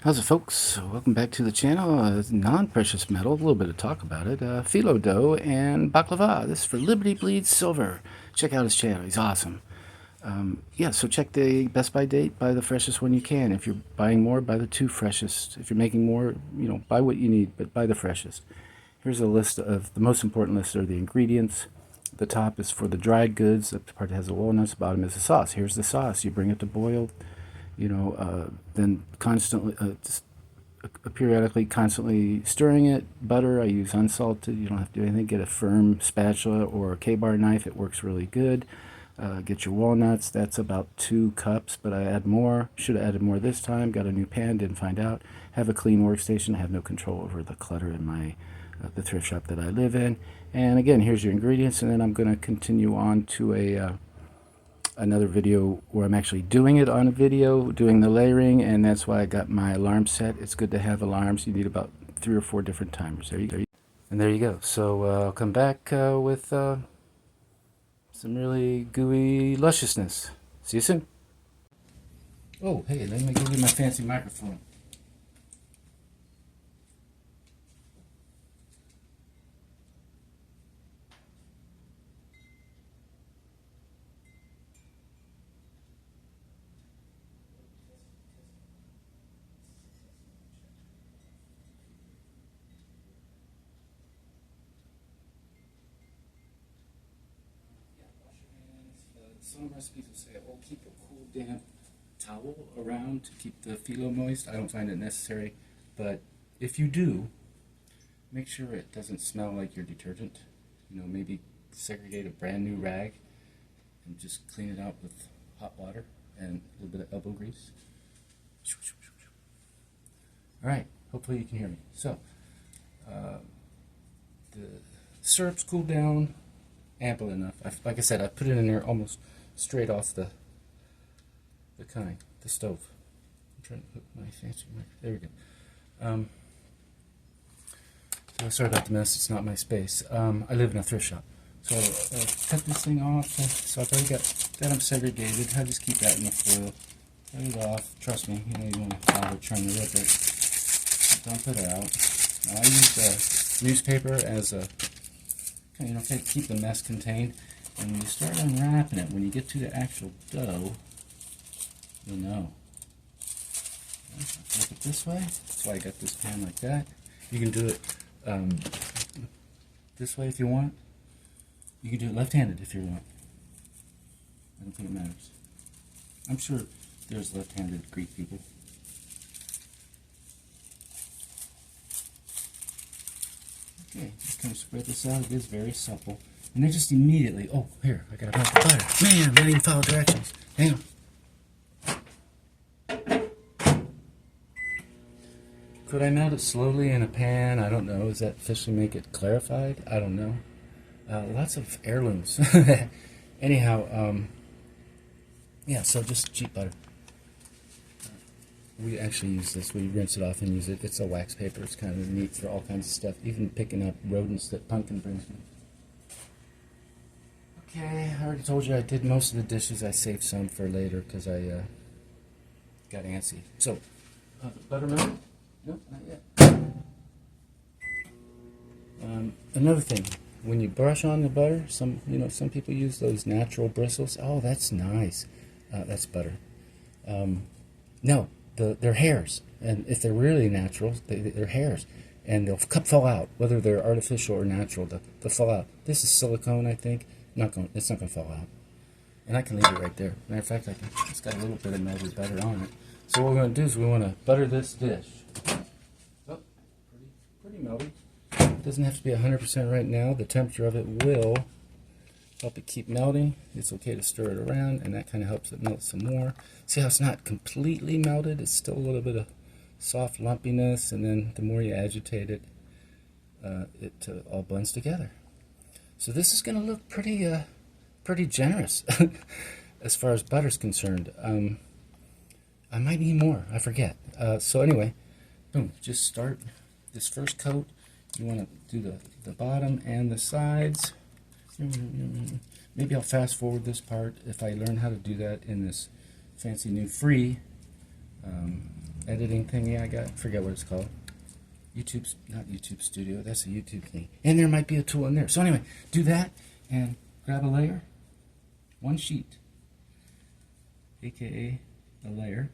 How's it, folks? Welcome back to the channel. Non-precious metal, a little bit of talk about it. Philo dough and baklava. This is for Liberty Bleeds Silver. Check out his channel. He's awesome. Yeah, so check the Best By date. Buy the freshest one you can. If you're buying more, buy the two freshest. If you're making more, buy what you need, but buy the freshest. Here's a list of the most important list are the ingredients. The top is for the dried goods. The part that has the walnuts. The bottom is the sauce. Here's the sauce. You bring it to boil. Then constantly, periodically, constantly stirring it. Butter, I use unsalted. You don't have to do anything. Get a firm spatula or a K-bar knife. It works really good. Get your walnuts. That's about 2 cups, but I add more. Should have added more this time. Got a new pan. Didn't find out. Have a clean workstation. I have no control over the clutter in my the thrift shop that I live in. And again, here's your ingredients, and then I'm going to continue on to another video where I'm actually doing it on a video, doing the layering, and that's why I got my alarm set. It's good to have alarms. You need about 3 or 4 different timers. There you go. And there you go. So I'll come back with some really gooey lusciousness. See you soon. Oh, hey, let me go get my fancy microphone. Some recipes will say, oh, keep a cool, damp towel around to keep the phyllo moist. I don't find it necessary, but if you do, make sure it doesn't smell like your detergent. Maybe segregate a brand new rag and just clean it out with hot water and a little bit of elbow grease. All right, hopefully you can hear me. So, the syrup's cooled down ample enough. Like I said, I put it in there almost straight off the stove. I'm trying to put my fancy mic. There we go. So sorry about the mess. It's not my space. I live in a thrift shop, so cut this thing off. So I've already got them segregated. I just keep that in the foil. Cut it off. Trust me, you want to bother trying to rip it. Dump it out. Now I use newspaper as a to keep the mess contained. And when you start unwrapping it, when you get to the actual dough, you'll know. Flip it this way. That's why I got this pan like that. You can do it this way if you want. You can do it left-handed if you want. I don't think it matters. I'm sure there's left-handed Greek people. Okay, just kind of spread this out. It is very supple. And then just immediately, oh, here, I got a bunch of butter. Man, not even follow directions. Hang on. Could I melt it slowly in a pan? I don't know. Does that officially make it clarified? I don't know. Lots of heirlooms. Anyhow, yeah, so just cheap butter. We actually use this. We rinse it off and use it. It's a wax paper. It's kind of neat for all kinds of stuff. Even picking up rodents that Pumpkin brings me. Okay, I already told you I did most of the dishes. I saved some for later because I got antsy. So, buttermilk? Nope, not yet. Another thing, when you brush on the butter, some people use those natural bristles. Oh, that's nice. That's butter. No, they're hairs, and if they're really natural, they're hairs, and they'll fall out, whether they're artificial or natural. They'll fall out. This is silicone, I think. It's not going to fall out. And I can leave it right there. Matter of fact, it's got a little bit of melted butter on it. So what we're going to do is we want to butter this dish. Oh, pretty melty. It doesn't have to be 100% right now. The temperature of it will help it keep melting. It's okay to stir it around, and that kind of helps it melt some more. See how it's not completely melted? It's still a little bit of soft lumpiness, and then the more you agitate it, it all blends together. So this is going to look pretty generous as far as butter's concerned. I might need more. I forget. So anyway, boom. Just start this first coat. You want to do the bottom and the sides. Maybe I'll fast forward this part if I learn how to do that in this fancy new free editing thingy I got. Forget what it's called. Not YouTube Studio. That's a YouTube thing. And there might be a tool in there. So anyway, do that and grab a layer. One sheet, aka a layer.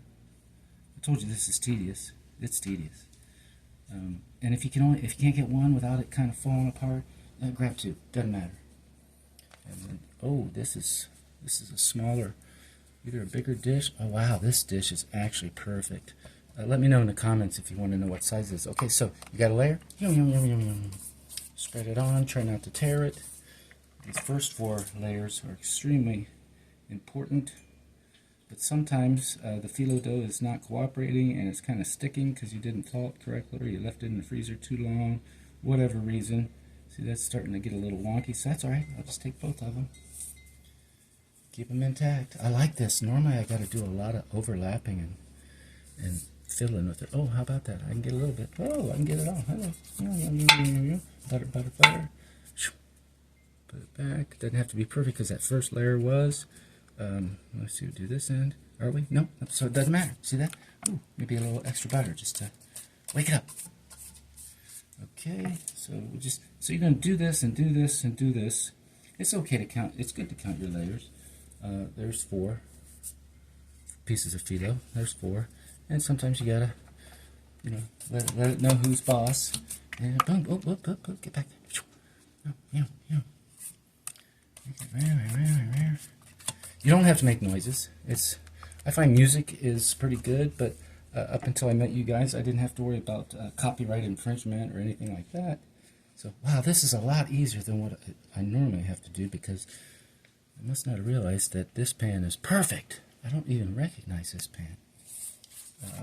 I told you this is tedious. It's tedious. And if you can't get one without it kind of falling apart, grab two. Doesn't matter. And then, oh, this is a smaller, either a bigger dish. Oh wow, this dish is actually perfect. Let me know in the comments if you want to know what size it is. Okay, so you got a layer. Yum, yum, yum, yum, yum. Spread it on. Try not to tear it. These first 4 layers are extremely important, but sometimes the phyllo dough is not cooperating and it's kind of sticking because you didn't thaw it correctly or you left it in the freezer too long, whatever reason. See, that's starting to get a little wonky, so that's alright. I'll just take both of them. Keep them intact. I like this. Normally I got to do a lot of overlapping and fiddling with it. Oh, how about that? I can get a little bit. Oh, I can get it all. Hello. Butter, butter, butter. Put it back. Doesn't have to be perfect because that first layer was. Let's see, we'll do this end. Are we? No. So it doesn't matter. See that? Ooh, maybe a little extra butter just to wake it up. Okay, so you're going to do this and do this and do this. It's okay to count. It's good to count your layers. There's 4 pieces of phyllo. There's 4. And sometimes you gotta, let it know who's boss. And boom, boom, boom, boom, boom, get back there. You don't have to make noises. I find music is pretty good, but up until I met you guys, I didn't have to worry about copyright infringement or anything like that. So, wow, this is a lot easier than what I normally have to do because I must not have realized that this pan is perfect. I don't even recognize this pan.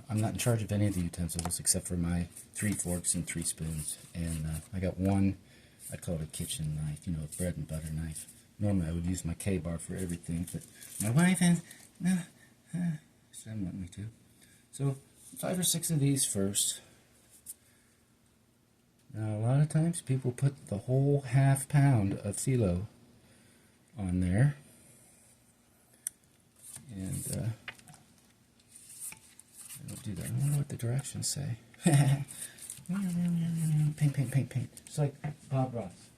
I'm not in charge of any of the utensils except for my 3 forks and 3 spoons. And I got one, I'd call it a kitchen knife, a bread and butter knife. Normally I would use my K-bar for everything, but my wife has, she doesn't want me to. So 5 or 6 of these first. Now a lot of times people put the whole ½ pound of phyllo on there. And I don't do that. I wonder what the directions say. Paint, paint, paint, paint. It's like Bob Ross.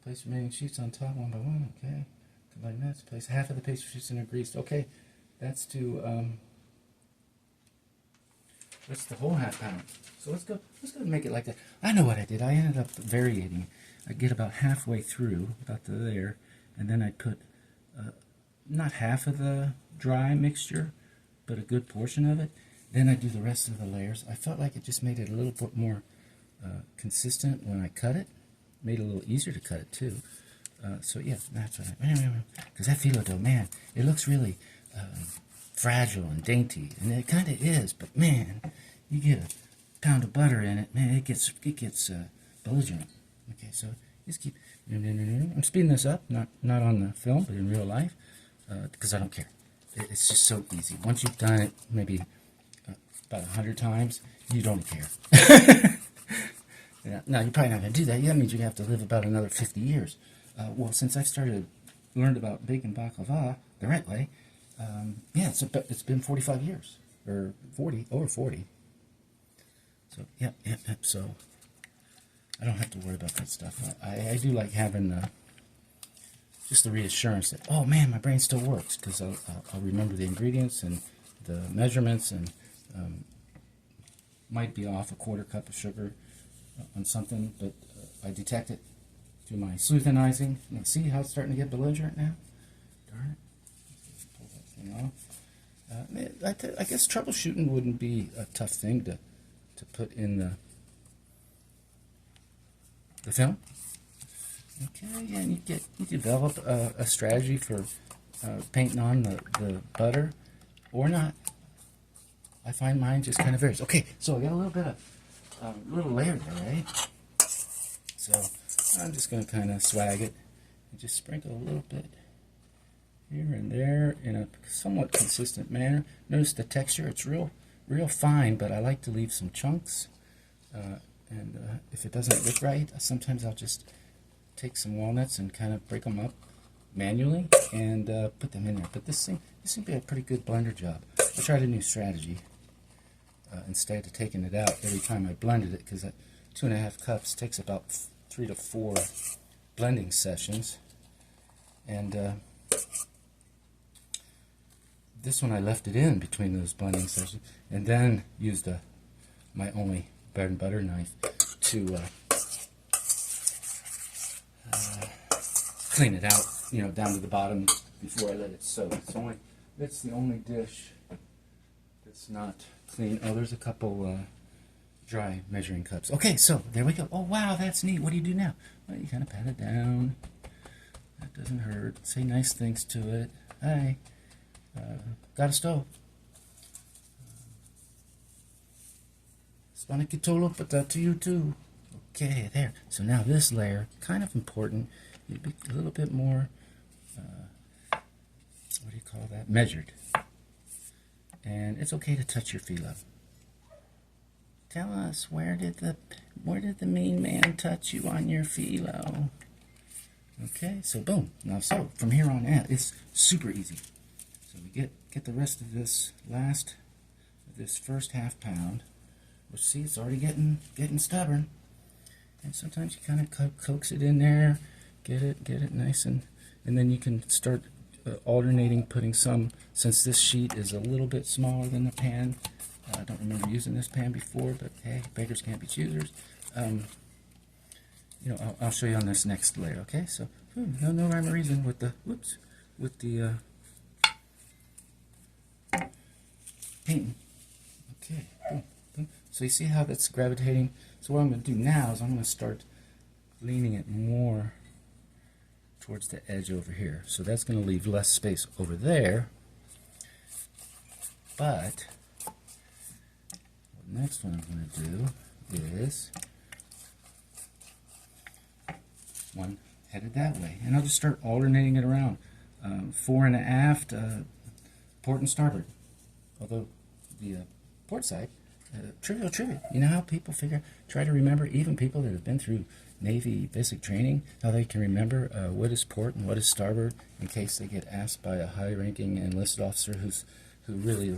Place remaining sheets on top one by one. Okay. Combine nets. Place half of the pastry sheets in a greased. Okay. That's to that's the whole ½ pound. So let's go and make it like that. I know what I did. I ended up varying. I get about halfway through, about to there, and then I put not half of the dry mixture, but a good portion of it. Then I do the rest of the layers. I felt like it just made it a little bit more consistent when I cut it. Made it a little easier to cut it too. So yeah, that's what because that phyllo dough, man, it looks really fragile and dainty, and it kind of is. But man, you get a pound of butter in it, man, it gets belligerent. Okay, so just keep. I'm speeding this up, not on the film, but in real life, because I don't care. It's just so easy. Once you've done it, maybe about 100 times, you don't care. Yeah, no, you're probably not going to do that. That means you have to live about another 50 years. Well, since I've learned about baking baklava the right way, yeah, it's been 45 years, or 40, over 40. So, yep. So, I don't have to worry about that stuff. I do like having just the reassurance that, oh man, my brain still works, because I'll remember the ingredients and the measurements, and might be off a 1/4 cup of sugar on something, but I detect it through my sleuthenizing. See how it's starting to get belligerent now? Darn it. Pull that thing off. I guess troubleshooting wouldn't be a tough thing to put in the film. Okay, yeah, and you develop a strategy for painting on the butter or not. I find mine just kind of varies. Okay, so I got a little bit of little layer there, right? So I'm just going to kind of swag it and just sprinkle a little bit here and there in a somewhat consistent manner. Notice the texture; it's real fine, but I like to leave some chunks. And if it doesn't look right, sometimes I'll just take some walnuts and kind of break them up manually and put them in there. But this seemed to be a pretty good blender job. I tried a new strategy. Instead of taking it out every time I blended it, because 2.5 cups takes about 3 to 4 blending sessions. And this one I left it in between those blending sessions, and then used my only bread and butter knife to clean it out, you know, down to the bottom before I let it soak. That's the only dish that's not clean. Oh, there's a couple dry measuring cups. Okay, so there we go. Oh wow, that's neat. What do you do now? Well, you kind of pat it down. That doesn't hurt. Say nice things to it. Hi. Got a stove. Spanikitolo, but that to you too. Okay, there. So now this layer, kind of important. You'd be a little bit more, what do you call that? Measured. And it's okay to touch your phyllo. Tell us, where did the mean man touch you on your phyllo? Okay, so boom. Now, so from here on out, it's super easy. So we get the rest of this first half pound. Which, see, it's already getting stubborn. And sometimes you kind of coax it in there, get it nice, and then you can start alternating, putting some, since this sheet is a little bit smaller than the pan. I don't remember using this pan before, but hey, beggars can't be choosers. You know, I'll show you on this next layer. Okay, so no rhyme or reason with the painting. Okay, boom, boom. So you see how that's gravitating. So what I'm going to do now is I'm going to start leaning it more towards the edge over here. So that's going to leave less space over there. But the next one I'm going to do is one headed that way. And I'll just start alternating it around. Fore and aft, port and starboard. Although the port side, trivial. You know how people try to remember, even people that have been through Navy basic training, how they can remember what is port and what is starboard in case they get asked by a high-ranking enlisted officer who really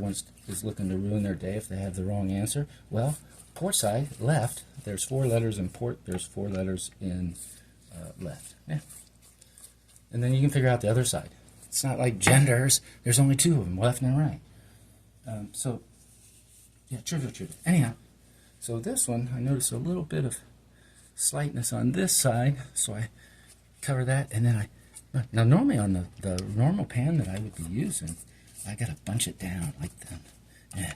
is looking to ruin their day if they have the wrong answer. Well, port side, left, there's 4 letters in port, there's 4 letters in left. Yeah. And then you can figure out the other side. It's not like genders, there's only 2 of them, left and right. So, yeah, trivial. Anyhow, so this one, I noticed a little bit of slightness on this side, so I cover that, and then now normally on the normal pan that I would be using, I gotta bunch it down like that. Yeah,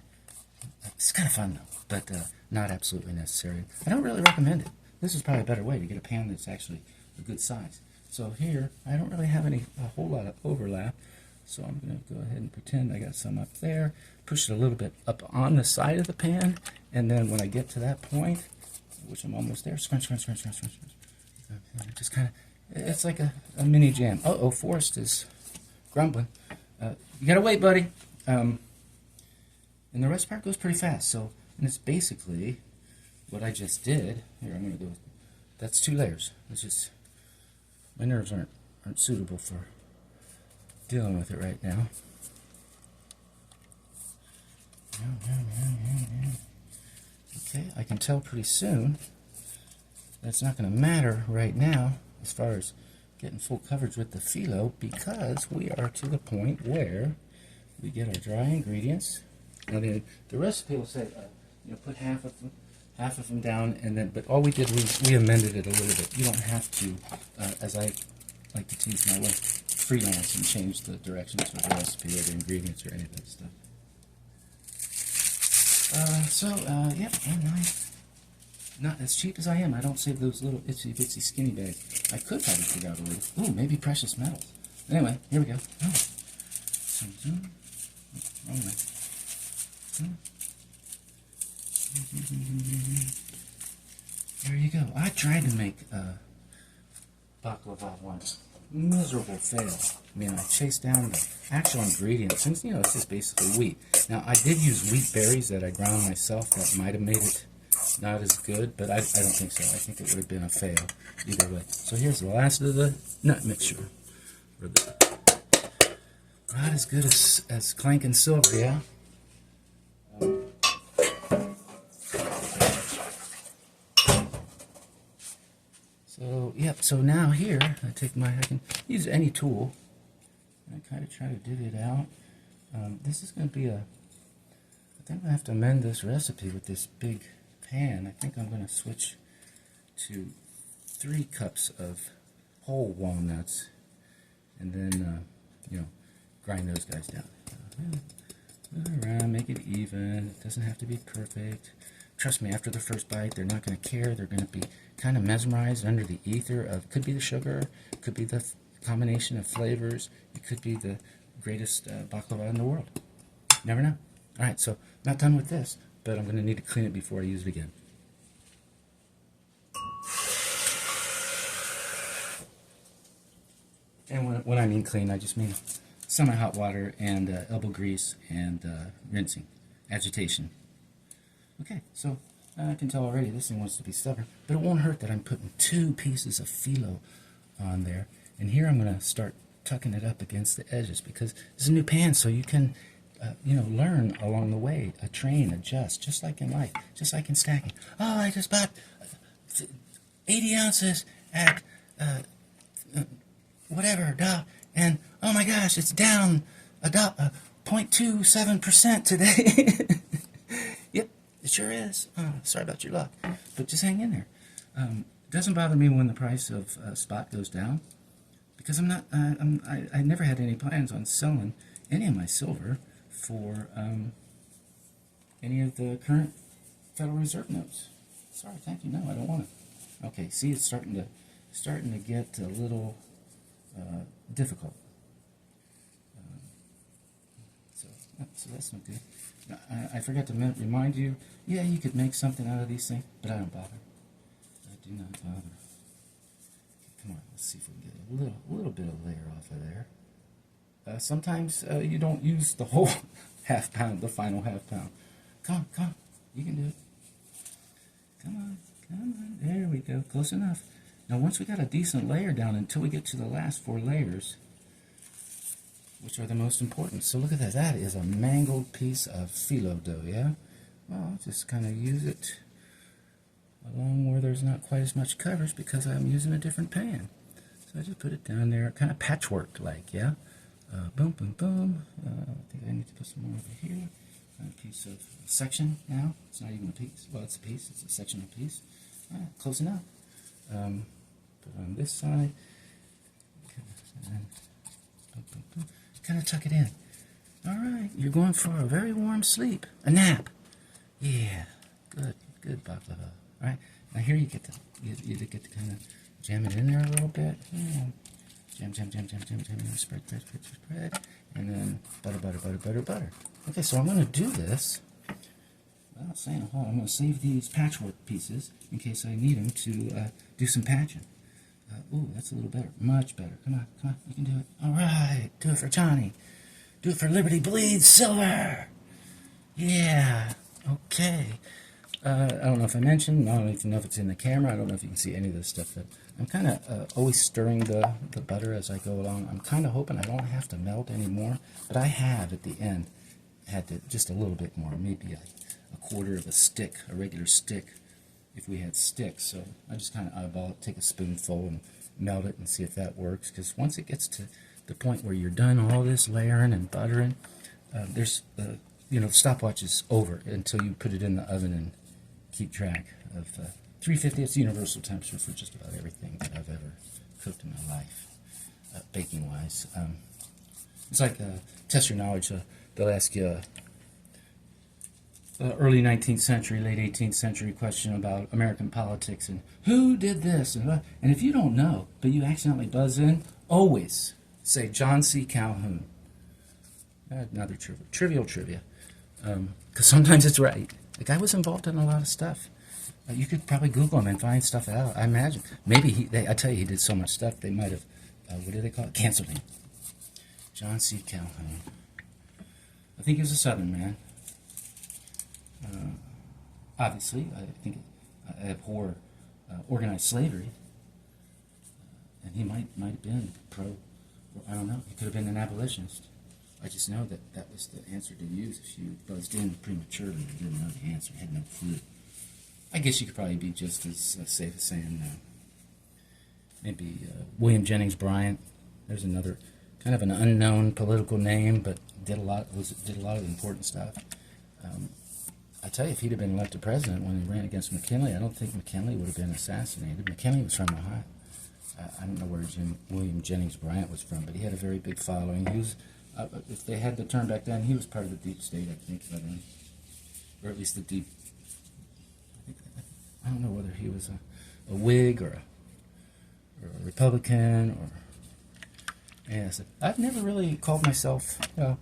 it's kind of fun though, but not absolutely necessary. I don't really recommend it. This is probably a better way to get a pan that's actually a good size. So here, I don't really have a whole lot of overlap, so I'm gonna go ahead and pretend I got some up there, push it a little bit up on the side of the pan, and then when I get to that point, which I'm almost there, scrunch. Just kind of, it's like a mini jam. Uh-oh, Forrest is grumbling. You gotta wait, buddy. And the rest part goes pretty fast. So, and it's basically what I just did. Here, I'm gonna go. That's 2 layers. It's just my nerves aren't suitable for dealing with it right now. Yeah. Okay, I can tell pretty soon that's not going to matter right now as far as getting full coverage with the phyllo, because we are to the point where we get our dry ingredients. Now the recipe will say, put half of them down, and then, but all we did was we amended it a little bit. You don't have to, as I like to tease my wife, freelance and change the directions of the recipe or the ingredients or any of that stuff. Yep, I'm not as cheap as I am. I don't save those little itsy bitsy skinny bags. I could probably figure out a way. Ooh, maybe precious metals. Anyway, here we go. Oh. Wrong way. There you go. I tried to make baklava once. Miserable fail. I mean, I chased down the actual ingredients, and it's just basically wheat. Now, I did use wheat berries that I ground myself. That might have made it not as good, but I don't think so. I think it would have been a fail either way. So here's the last of the nut mixture. Not as good as clanking silver, yeah? So, yep, so now here, I can use any tool. I kind of try to dig it out. This is going to be I think I have to amend this recipe with this big pan. I think I'm going to switch to 3 cups of whole walnuts, and then, grind those guys down. Move around, make it even. It doesn't have to be perfect. Trust me, after the first bite, they're not going to care. They're going to be kind of mesmerized under the ether of, could be the sugar, could be the combination of flavors, it could be the greatest baklava in the world. Never know. Alright, so not done with this, but I'm going to need to clean it before I use it again. And when I mean clean, I just mean semi-hot water and elbow grease and rinsing, agitation. Okay, so I can tell already this thing wants to be stubborn, but it won't hurt that I'm putting 2 pieces of phyllo on there. And here I'm going to start tucking it up against the edges because it's a new pan, so you can, learn along the way, train, adjust, just like in life, just like in stacking. Oh, I just bought 80 ounces at whatever, and oh my gosh, it's down 0.27% today. Yep, it sure is. Sorry about your luck, but just hang in there. It doesn't bother me when the price of spot goes down, because I never had any plans on selling any of my silver for any of the current Federal Reserve notes. Sorry, thank you. No, I don't want it. Okay, see, it's starting to get a little difficult. So that's not good. I forgot to remind you, yeah, you could make something out of these things, but I don't bother. I do not bother. Come on, let's see if we can get a little bit of layer off of there. Sometimes you don't use the whole half pound, the final half pound. Come on, you can do it. Come on, there we go, close enough. Now once we got a decent layer down, until we get to the last 4 layers, which are the most important. So look at that, that is a mangled piece of phyllo dough, yeah? Well, I'll just kind of use it along where there's not quite as much coverage because I'm using a different pan. So I just put it down there, kind of patchwork like, yeah? Boom, boom, boom. I think I need to put some more over here. A piece of section now. It's not even a piece. Well, it's a piece. It's a sectional piece. Close enough. Put it on this side. And boom, boom, boom. Kind of tuck it in. All right, you're going for a very warm sleep. A nap. Yeah, good baklava. All right, now here you get to kind of jam it in there a little bit. Yeah. Jam, spread, and then butter. Okay, so I'm going to do this without saying a whole. I'm going to save these patchwork pieces in case I need them to do some patching. Ooh, that's a little better, much better. Come on, you can do it. All right, do it for Johnny. Do it for Liberty Bleeds Silver. Yeah, okay. I don't know if I mentioned, I don't even know if it's in the camera, I don't know if you can see any of this stuff, but I'm kind of always stirring the butter as I go along. I'm kind of hoping I don't have to melt anymore, but I have at the end had to just a little bit more, maybe a quarter of a stick, a regular stick, if we had sticks. So I just kind of eyeball it, take a spoonful and melt it and see if that works, because once it gets to the point where you're done all this layering and buttering, there's, the stopwatch is over until you put it in the oven and keep track of 350. It's universal temperature for just about everything that I've ever cooked in my life, baking-wise. It's like test your knowledge. They'll ask you early 19th century, late 18th century question about American politics and who did this, and if you don't know, but you accidentally buzz in, always say John C. Calhoun. Another trivial trivia, because sometimes it's right. The guy was involved in a lot of stuff. You could probably Google him and find stuff out. I imagine. Maybe I tell you, he did so much stuff, they might have, what do they call it? Canceled him. John C. Calhoun. I think he was a Southern man. Obviously, I think I abhor organized slavery. And he might have been pro Well, I don't know. He could have been an abolitionist. I just know that that was the answer to use if you buzzed in prematurely and didn't know the answer, had no clue. I guess you could probably be just as safe as saying maybe William Jennings Bryan. There's another kind of an unknown political name, but did a lot of important stuff. I tell you, if he'd have been elected president when he ran against McKinley, I don't think McKinley would have been assassinated. McKinley was from Ohio. I don't know where William Jennings Bryan was from, but he had a very big following. He was, if they had the term back then, he was part of the deep state, I think, or at least the deep. I don't know whether he was a Whig or a Republican or. Yes, I've never really called myself. Well,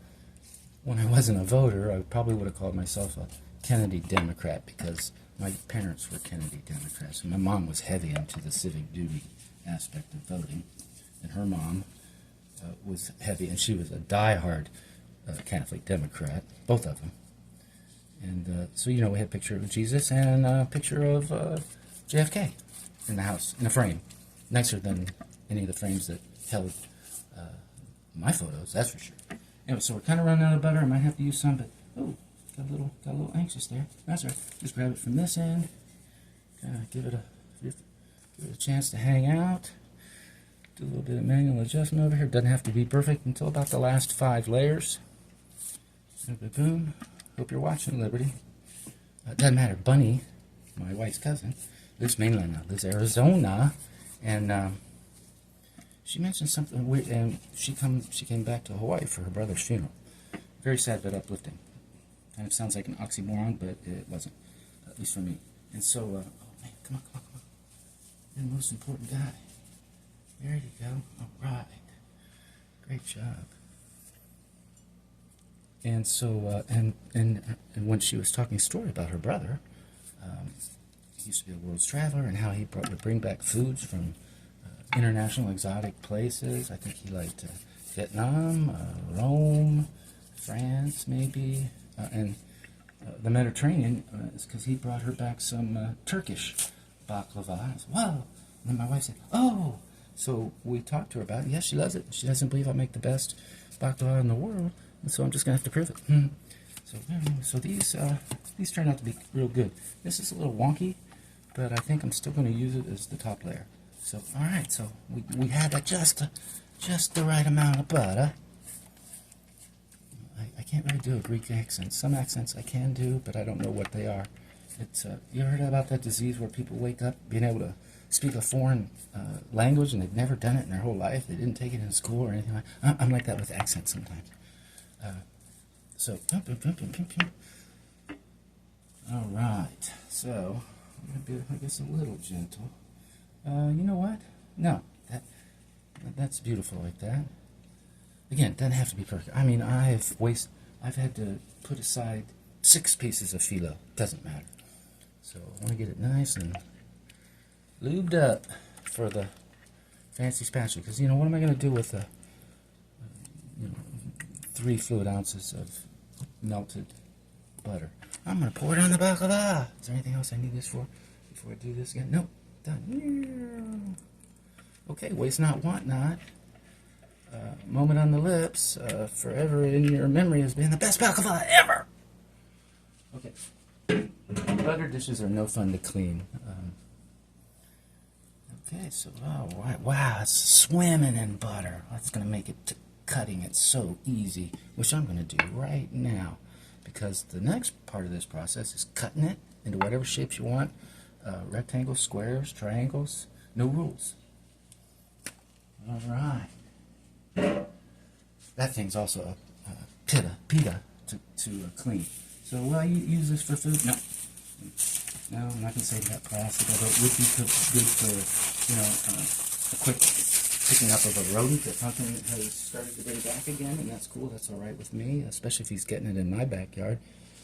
when I wasn't a voter, I probably would have called myself a Kennedy Democrat because my parents were Kennedy Democrats, and my mom was heavy into the civic duty aspect of voting, and her mom was heavy, and she was a diehard Catholic Democrat, both of them. And so, you know, we had a picture of Jesus and a picture of JFK in the house, in a frame, nicer than any of the frames that held my photos, that's for sure. Anyway, so we're kind of running out of butter. I might have to use some, but oh, got a little anxious there. That's right. Just grab it from this end, kind of give it a chance to hang out. Do a little bit of manual adjustment over here. Doesn't have to be perfect until about the last 5 layers. Boom. Hope you're watching, Liberty. Doesn't matter. Bunny, my wife's cousin, lives mainland now. Lives Arizona, and she mentioned something weird, and she came back to Hawaii for her brother's funeral. Very sad but uplifting. Kind of sounds like an oxymoron, but it wasn't, at least for me. And so, oh man, come on. You're the most important guy. There you go. All right. Great job. And so, and when she was talking a story about her brother, he used to be a world's traveler, and how he would bring back foods from international exotic places. I think he liked Vietnam, Rome, France, maybe, and the Mediterranean, is because he brought her back some Turkish baklava. I said, whoa! And then my wife said, oh! So we talked to her about it. Yes, she loves it. She doesn't believe I make the best baklava in the world, and so I'm just going to have to prove it. So these turned out to be real good. This is a little wonky, but I think I'm still going to use it as the top layer. So, all right, so we had just the right amount of butter. I can't really do a Greek accent. Some accents I can do, but I don't know what they are. It's you ever heard about that disease where people wake up being able to speak a foreign language and they've never done it in their whole life? They didn't take it in school or anything like that. I'm like that with accents sometimes. So, all right. So, I'm going to be, I guess, a little gentle. You know what? No, that's beautiful like that. Again, it doesn't have to be perfect. I mean, I've had to put aside 6 pieces of phyllo. Doesn't matter. So I want to get it nice and lubed up for the fancy spatula. Because, you know, what am I going to do with 3 fluid ounces of melted butter? I'm going to pour it on the baklava. Is there anything else I need this for before I do this again? Nope. Done. Okay, waste not, want not. Moment on the lips. Forever in your memory as being the best baklava ever. Okay. Butter dishes are no fun to clean. Okay, so wow, it's swimming in butter. That's gonna make it cutting it so easy, which I'm gonna do right now, because the next part of this process is cutting it into whatever shapes you want. Rectangles, squares, triangles, no rules. All right. That thing's also a pita to clean. So will I use this for food? No, I'm not going to save that plastic, although it would be good for, a quick picking up of a rodent that something has started to bring back again, and that's cool. That's all right with me, especially if he's getting it in my backyard.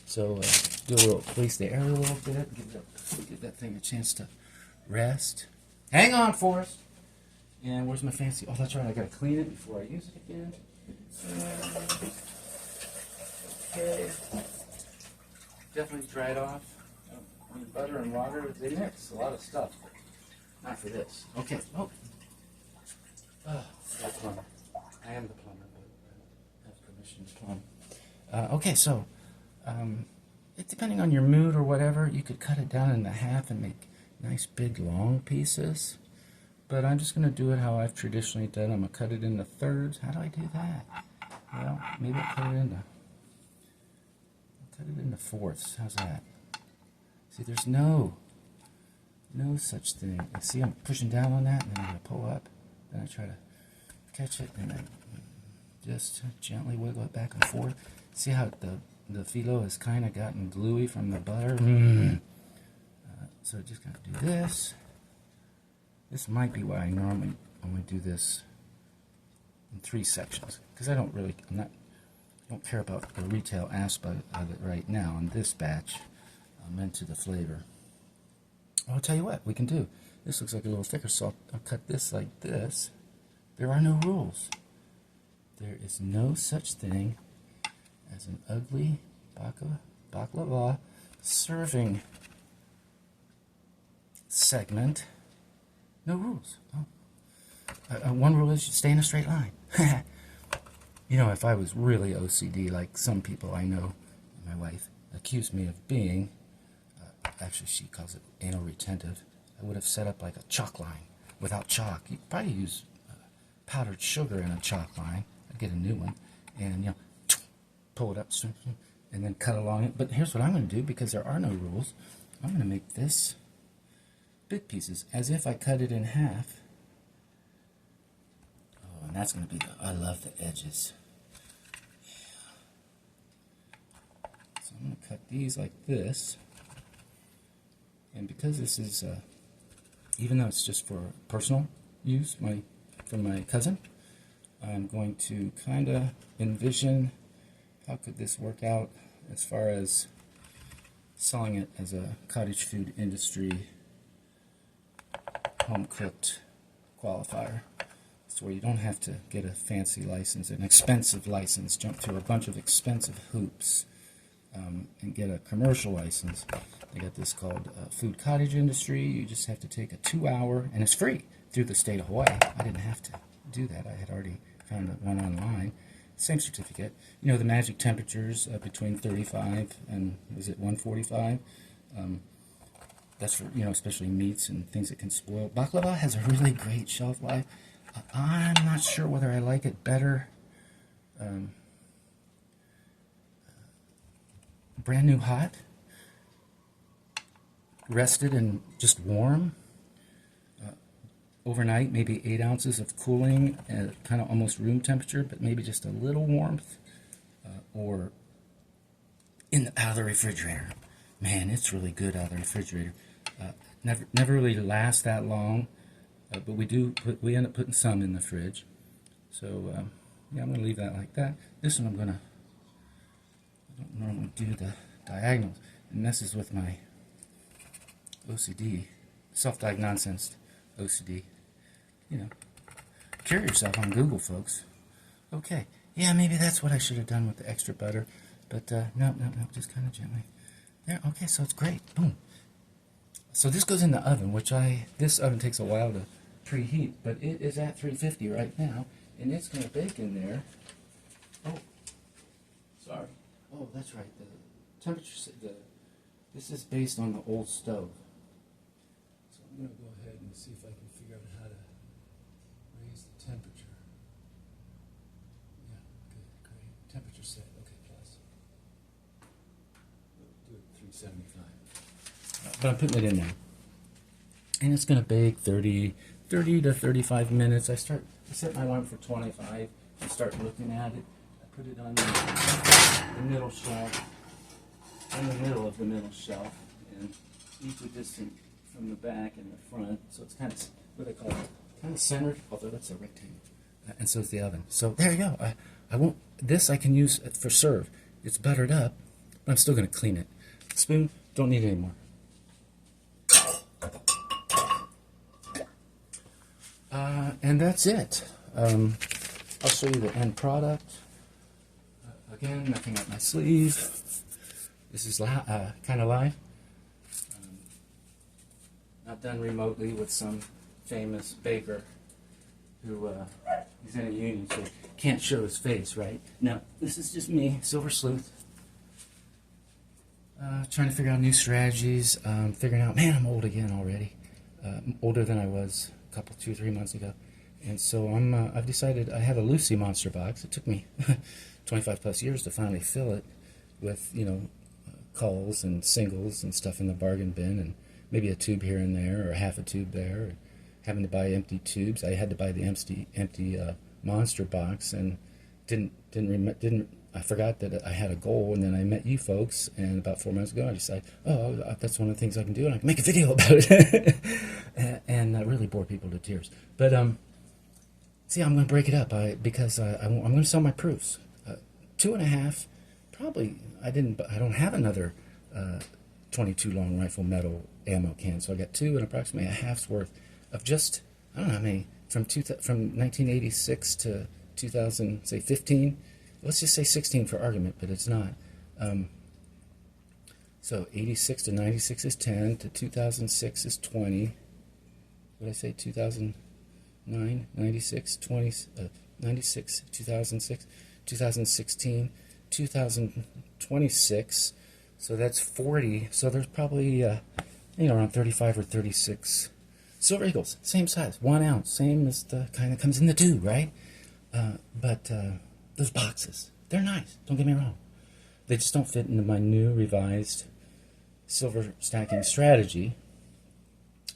So do a little, release the air a little bit, give that thing a chance to rest. Hang on, Forrest. And where's my fancy? Oh, that's right. I gotta clean it before I use it again. Okay. Definitely dried off. I mean, butter and water, they mix a lot of stuff, but not for this. Okay. Oh, that's fun. I am the plumber, but I have permission to plumb. Okay, so depending on your mood or whatever, you could cut it down into half and make nice big long pieces. But I'm just going to do it how I've traditionally done. I'm going to cut it into thirds. How do I do that? Well, maybe I'll cut it into fourths. How's that? See, there's no such thing. See, I'm pushing down on that, and then I'm going to pull up. Then I try to catch it, and then just gently wiggle it back and forth. See how the phyllo has kind of gotten gluey from the butter? So just going to do this. This might be why I normally only do this in 3 sections, because I don't care about the retail aspect of it right now in this batch. I'm into the flavor. I'll tell you what we can do. This looks like a little thicker, so I'll cut this like this. There are no rules. There is no such thing as an ugly baklava serving segment. No rules. Oh. One rule is you stay in a straight line. You know, if I was really OCD, like some people I know, my wife accused me of being, actually she calls it anal retentive, I would have set up like a chalk line without chalk. You'd probably use powdered sugar in a chalk line. I'd get a new one and, you know, pull it up and then cut along it. But here's what I'm going to do, because there are no rules. I'm going to make this big pieces as if I cut it in half. Oh, and that's going to be I love the edges. Yeah. So I'm going to cut these like this. And because this is, even though it's just for personal use, from my cousin, I'm going to kind of envision how could this work out as far as selling it as a cottage food industry home cooked qualifier. So where you don't have to get a fancy license, an expensive license, jump through a bunch of expensive hoops, and get a commercial license. They got this called food cottage industry. You just have to take a 2-hour, and it's free through the state of Hawaii. I didn't have to do that. I had already found one online. Same certificate. You know, the magic temperatures between 35 and, was it 145? That's for, you know, especially meats and things that can spoil. Baklava has a really great shelf life. I'm not sure whether I like it better brand new hot, rested and just warm, overnight, maybe 8 ounces of cooling at kind of almost room temperature, but maybe just a little warmth, or out of the refrigerator. Man, it's really good out of the refrigerator. Never really lasts that long, but we end up putting some in the fridge. So yeah, I'm going to leave that like that. This one I don't normally do the diagonals. It messes with my OCD, self-diagnosed OCD. You know, cure yourself on Google, folks. Okay, yeah, maybe that's what I should have done with the extra butter, but no, just kind of gently. There, okay, so it's great. Boom. So this goes in the oven, this oven takes a while to preheat, but it is at 350 right now, and it's going to bake in there. Oh, sorry. Oh, that's right. The temperature, this is based on the old stove. So I'm going to go ahead and see if I can figure out how to raise the temperature. Yeah, good, great. Temperature set, okay, plus. We'll do it 375. But I'm putting it in there. And it's going to bake 30 to 35 minutes. I set my alarm for 25 and start looking at it. I put it on the middle shelf, in the middle of the middle shelf, and equidistant from the back and the front. So it's kind of, what they call it, kind of centered, although that's a rectangle. And so is the oven. So there you go. This I can use for serve. It's buttered up, but I'm still going to clean it. Spoon, don't need it anymore. And that's it. I'll show you the end product. Again, nothing up my sleeve. This is kind of live. Not done remotely with some famous baker who he's in a union, so can't show his face, right? Now, this is just me, Silver Sleuth. Trying to figure out new strategies, figuring out, man, I'm old again already. Older than I was a couple, 2-3 months ago. And so I've decided I have a Lucy Monster box. It took me 25 plus years to finally fill it with, culls and singles and stuff in the bargain bin, and maybe a tube here and there, or half a tube there, or having to buy empty tubes. I had to buy the empty Monster box, and I forgot that I had a goal, and then I met you folks, and about 4 months ago I decided, that's one of the things I can do, and I can make a video about it. and really bore people to tears. But see, I'm going to break it up because I'm going to sell my proofs. 2.5, probably. I don't have another 22 long rifle metal ammo can, so I got 2 and approximately a half's worth of just, I don't know how many, from 1986 to 2000, say 15. Let's just say 16 for argument, but it's not. So 86 to 96 is 10, to 2006 is 20. What did I say? 2009, 96, 20, 96, 2006, 2016, 2026. So that's 40. So there's probably, around 35 or 36 Silver Eagles, same size, 1 ounce, same as the kind that comes in the tube, right? But those boxes, they're nice, don't get me wrong. They just don't fit into my new revised silver stacking strategy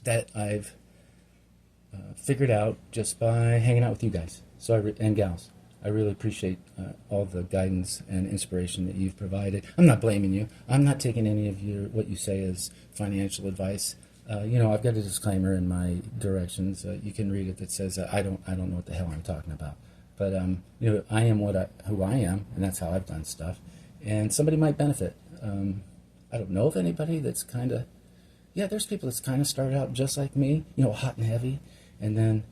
that I've figured out just by hanging out with you guys and gals. I really appreciate all the guidance and inspiration that you've provided. I'm not blaming you. I'm not taking any of what you say as financial advice. I've got a disclaimer in my directions. You can read it that says I don't know what the hell I'm talking about. But I am who I am, and that's how I've done stuff. And somebody might benefit. I don't know of anybody that's kind of, there's people that's kind of started out just like me, hot and heavy, and then,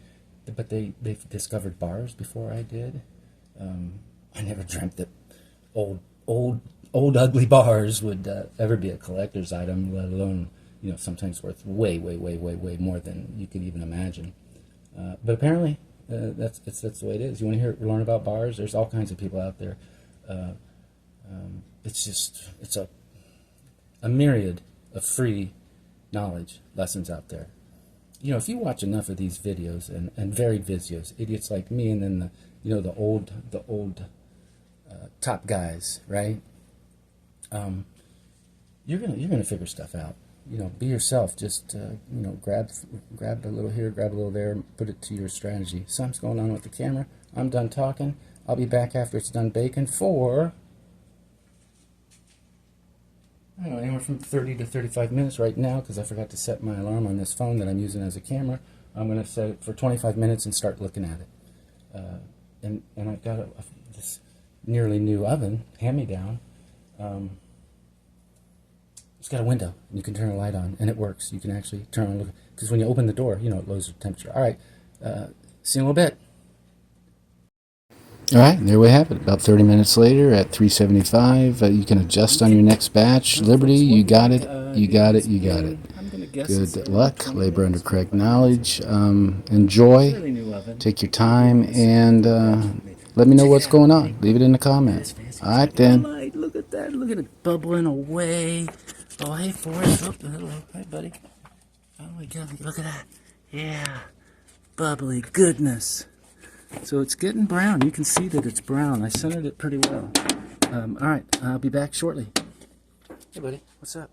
but they've discovered bars before I did. I never dreamt that old ugly bars would ever be a collector's item, let alone, sometimes worth way more than you could even imagine. But apparently, that's the way it is. You want to learn about bars? There's all kinds of people out there. It's a myriad of free knowledge lessons out there. If you watch enough of these videos and varied videos, idiots like me, and then the old top guys, right? You're gonna figure stuff out. Be yourself. Just grab a little here, grab a little there, put it to your strategy. Something's going on with the camera. I'm done talking. I'll be back after it's done baking for, I don't know, anywhere from 30 to 35 minutes right now, because I forgot to set my alarm on this phone that I'm using as a camera. I'm going to set it for 25 minutes and start looking at it. And I've got this nearly new oven, hand-me-down. It's got a window, and you can turn a light on, and it works. You can actually turn on, look, because when you open the door, it lowers the temperature. All right, see you in a little bit. All right, there we have it. About 30 minutes later at 375, you can adjust on your next batch. Liberty, you got it, you got it, you got it. Good luck, labor under correct knowledge. Enjoy, take your time, and let me know what's going on. Leave it in the comments. All right, then. Look at that. Look at it bubbling away. Oh, hey, Forrest. Oh, hello. Hi, buddy. Oh, my God. Look at that. Yeah. Bubbly goodness. So it's getting brown. You can see that it's brown. I centered it pretty well. All right. I'll be back shortly. Hey, buddy. What's up?